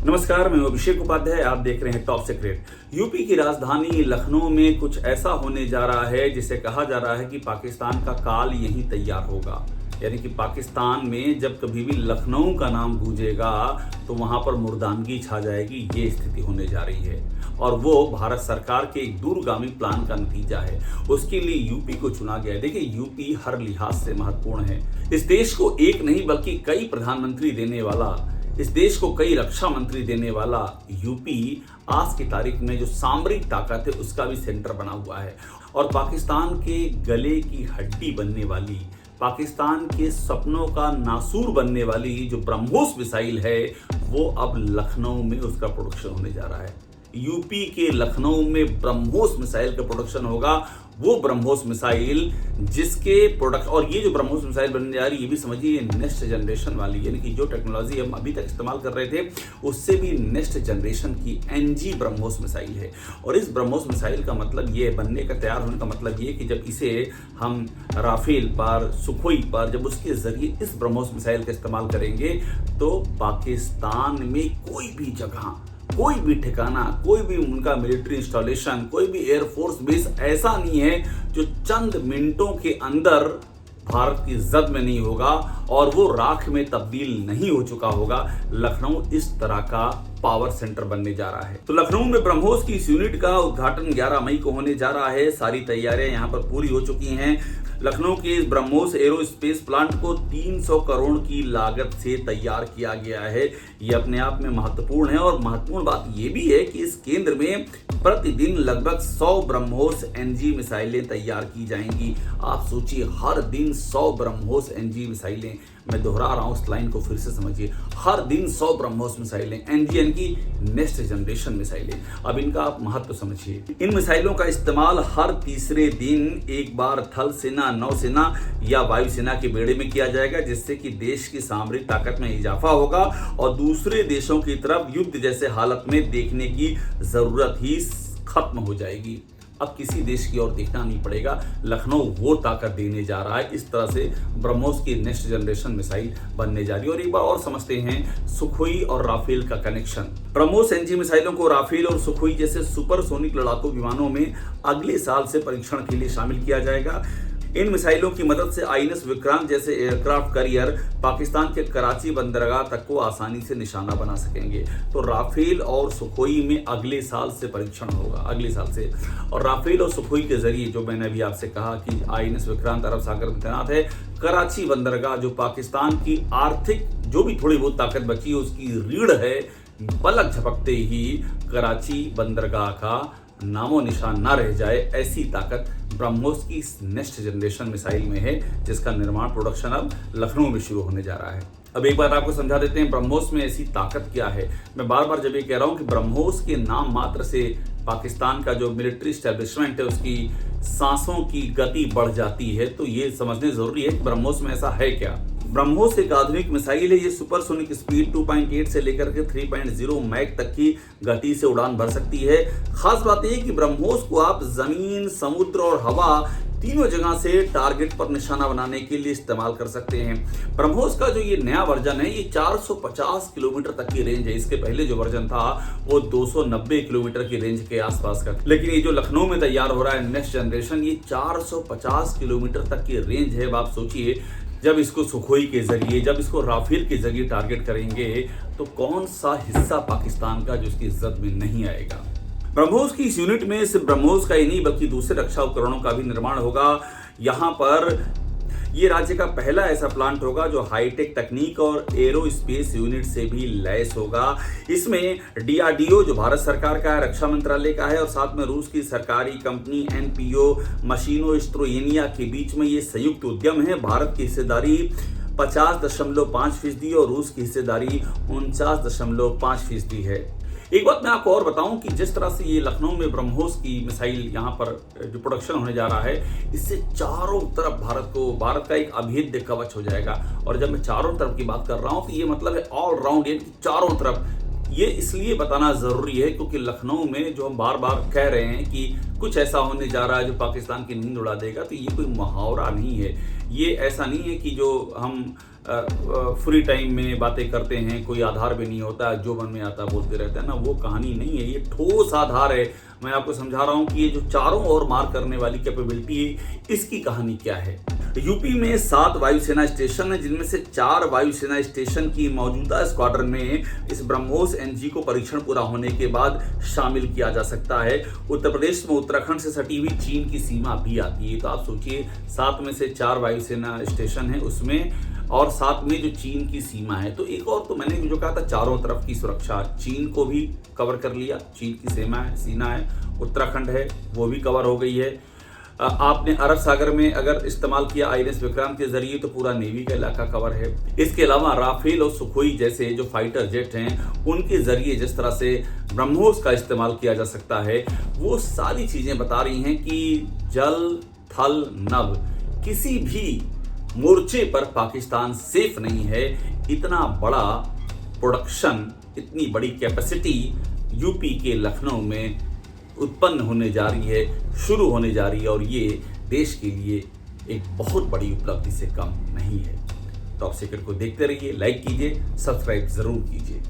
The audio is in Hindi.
नमस्कार, मैं अभिषेक उपाध्याय। आप देख रहे हैं टॉप सीक्रेट। यूपी की राजधानी लखनऊ में कुछ ऐसा होने जा रहा है जिसे कहा जा रहा है कि पाकिस्तान का काल यहीं तैयार होगा। यानी कि पाकिस्तान में जब कभी भी लखनऊ का नाम गूंजेगा तो वहां पर मुर्दानगी छा जाएगी। ये स्थिति होने जा रही है और वो भारत सरकार के एक दूरगामी प्लान का नतीजा है। उसके लिए यूपी को चुना गया है। देखिए, यूपी हर लिहाज से महत्वपूर्ण है। इस देश को एक नहीं बल्कि कई प्रधानमंत्री देने वाला, इस देश को कई रक्षा मंत्री देने वाला यूपी आज की तारीख में जो सामरिक ताकत है उसका भी सेंटर बना हुआ है। और पाकिस्तान के गले की हड्डी बनने वाली, पाकिस्तान के सपनों का नासूर बनने वाली जो ब्रह्मोस मिसाइल है वो अब लखनऊ में उसका प्रोडक्शन होने जा रहा है। यूपी के लखनऊ में ब्रह्मोस मिसाइल का प्रोडक्शन होगा। वो ब्रह्मोस मिसाइल जिसके प्रोडक्ट, और ये जो ब्रह्मोस मिसाइल बनने जा रही है ये भी समझिए नेक्स्ट जनरेशन वाली, यानी कि जो टेक्नोलॉजी हम अभी तक इस्तेमाल कर रहे थे उससे भी नेक्स्ट जनरेशन की एनजी ब्रह्मोस मिसाइल है। और इस ब्रह्मोस मिसाइल का मतलब ये बनने का, तैयार होने का मतलब ये कि जब इसे हम राफेल पर, सुखोई पर, जब उसके जरिए इस ब्रह्मोस मिसाइल का इस्तेमाल करेंगे तो पाकिस्तान में कोई भी जगह, कोई भी ठिकाना, कोई भी उनका मिलिट्री इंस्टॉलेशन, कोई भी एयरफोर्स बेस ऐसा नहीं है जो चंद मिनटों के अंदर भारत की जद में नहीं होगा और वो राख में तब्दील नहीं हो चुका होगा। लखनऊ इस तरह का पावर सेंटर बनने जा रहा है। तो लखनऊ में ब्रह्मोस की इस यूनिट का उद्घाटन 11 मई को होने जा रहा है। सारी तैयारियां यहां पर पूरी हो चुकी हैं। लखनऊ के इस ब्रह्मोस एरोस्पेस प्लांट को 300 करोड़ की लागत से तैयार किया गया है। ये अपने आप में महत्वपूर्ण है और महत्वपूर्ण बात यह भी है कि इस केंद्र में प्रतिदिन लगभग 100 ब्रह्मोस एनजी मिसाइलें तैयार की जाएंगी। आप सोचिए, हर दिन 100 ब्रह्मोस एनजी मिसाइलें। मैं दोहरा रहा हूं, इस लाइन को फिर से समझिए, हर दिन 100 ब्रह्मोस मिसाइलें, एनजी की नेक्स्ट जनरेशन मिसाइलें। अब इनका आप महत्व समझिए। इन मिसाइलों का इस्तेमाल हर तीसरे दिन एक बार थल सेना, नौसेना या वायुसेना के बेड़े में किया जाएगा, जिससे कि देश की सामरिक ताकत में इजाफा होगा और दूसरे देशों की तरफ युद्ध जैसे हालत में देखने की जरूरत ही खत्म हो जाएगी। अब किसी देश की ओर देखना नहीं पड़ेगा। लखनऊ वो ताकत देने जा रहा है। इस तरह से ब्रह्मोस की नेक्स्ट जनरेशन मिसाइल बनने जा रही है। और एक बार और समझते हैं सुखोई और राफेल का कनेक्शन। ब्रह्मोस एनजी मिसाइलों को राफेल और सुखोई जैसे सुपरसोनिक लड़ाकू विमानों में अगले साल से परीक्षण के लिए शामिल किया जाएगा। इन मिसाइलों की मदद से आईएनएस विक्रांत जैसे एयरक्राफ्ट कैरियर पाकिस्तान के कराची बंदरगाह तक को आसानी से निशाना बना सकेंगे। तो राफेल और सुखोई में अगले साल से परीक्षण होगा, अगले साल से। और राफेल और सुखोई के जरिए, जो मैंने अभी आपसे कहा कि आईएनएस विक्रांत अरब सागर में तैनात है, कराची बंदरगाह जो पाकिस्तान की आर्थिक जो भी थोड़ी बहुत ताकत बची है उसकी रीढ़ है, पलक झपकते ही कराची बंदरगाह का नामो निशान ना रह जाए, ऐसी ताकत ब्रह्मोस की नेक्स्ट जनरेशन मिसाइल में है, जिसका निर्माण, प्रोडक्शन अब लखनऊ में शुरू होने जा रहा है। अब एक बात आपको समझा देते हैं, ब्रह्मोस में ऐसी ताकत क्या है। मैं बार बार जब ये कह रहा हूं कि ब्रह्मोस के नाम मात्र से पाकिस्तान का जो मिलिट्री स्टैब्लिशमेंट है उसकी सांसों की गति बढ़ जाती है, तो ये समझने जरूरी है कि ब्रह्मोस में ऐसा है क्या। ब्रह्मोस एक आधुनिक मिसाइल है। ये सुपरसोनिक स्पीड 2.8 से लेकर के 3.0 मैक तक की गति से उड़ान भर सकती है। खास बात यह कि ब्रह्मोस को आप जमीन, समुद्र और हवा तीनों जगह से टारगेट पर निशाना बनाने के लिए इस्तेमाल कर सकते हैं। ब्रह्मोस का जो ये नया वर्जन है ये 450 किलोमीटर तक की रेंज है। इसके पहले जो वर्जन था वो 290 किलोमीटर की रेंज के आसपास का, लेकिन ये जो लखनऊ में तैयार हो रहा है नेक्स्ट जनरेशन, ये 450 किलोमीटर तक की रेंज है। अब आप सोचिए, जब इसको सुखोई के जरिए, जब इसको राफेल के जरिए टारगेट करेंगे तो कौन सा हिस्सा पाकिस्तान का जो इसकी इज्जत में नहीं आएगा। ब्रह्मोस की इस यूनिट में सिर्फ ब्रह्मोस का ही नहीं बल्कि दूसरे रक्षा उपकरणों का भी निर्माण होगा। यहाँ पर ये राज्य का पहला ऐसा प्लांट होगा जो हाईटेक तकनीक और एरोस्पेस यूनिट से भी लैस होगा। इसमें डीआरडीओ जो भारत सरकार का है, रक्षा मंत्रालय का है, और साथ में रूस की सरकारी कंपनी एनपीओ मशीनो स्ट्रोयेनिया के बीच में ये संयुक्त उद्यम है। भारत की हिस्सेदारी 50.5% और रूस की हिस्सेदारी 49.5% है। एक बात मैं आपको और बताऊं कि जिस तरह से ये लखनऊ में ब्रह्मोस की मिसाइल यहाँ पर जो प्रोडक्शन होने जा रहा है, इससे चारों तरफ भारत का एक अभेद्य कवच हो जाएगा। और जब मैं चारों तरफ की बात कर रहा हूँ तो ये मतलब है ऑल राउंड, यानी कि चारों तरफ। ये इसलिए बताना जरूरी है क्योंकि लखनऊ में जो हम बार बार कह रहे हैं कि कुछ ऐसा होने जा रहा है जो पाकिस्तान की नींद उड़ा देगा, तो ये कोई मुहावरा नहीं है। ये ऐसा नहीं है कि जो हम फ्री टाइम में बातें करते हैं, कोई आधार भी नहीं होता, जो मन में आता बोलते रहते हैं ना, वो कहानी नहीं है। ये ठोस आधार है। मैं आपको समझा रहा हूं कि ये जो चारों ओर मार करने वाली कैपेबिलिटी है, इसकी कहानी क्या है। यूपी में 7 वायुसेना स्टेशन है, जिनमें से 4 वायुसेना स्टेशन की मौजूदा स्क्वाड्रन में इस ब्रह्मोस एनजी को परीक्षण पूरा होने के बाद शामिल किया जा सकता है। उत्तर प्रदेश में उत्तराखंड से सटी हुई चीन की सीमा भी आती है। तो आप सोचिए, 7 में से 4 वायुसेना स्टेशन है उसमें, और साथ में जो चीन की सीमा है। तो एक और, तो मैंने जो कहा था, चारों तरफ की सुरक्षा, चीन को भी कवर कर लिया, चीन की सीमा है, उत्तराखंड है वो भी कवर हो गई है। आपने अरब सागर में अगर इस्तेमाल किया INS विक्रांत के जरिए तो पूरा नेवी का इलाका कवर है। इसके अलावा राफेल और सुखोई जैसे जो फाइटर जेट हैं, उनके जरिए जिस तरह से ब्रह्मोस का इस्तेमाल किया जा सकता है, वो सारी चीजें बता रही हैं कि जल थल नभ किसी भी मोर्चे पर पाकिस्तान सेफ नहीं है। इतना बड़ा प्रोडक्शन, इतनी बड़ी कैपेसिटी यूपी के लखनऊ में उत्पन्न होने जा रही है, शुरू होने जा रही है, और ये देश के लिए एक बहुत बड़ी उपलब्धि से कम नहीं है। टॉप सीक्रेट को देखते रहिए, लाइक कीजिए, सब्सक्राइब जरूर कीजिए।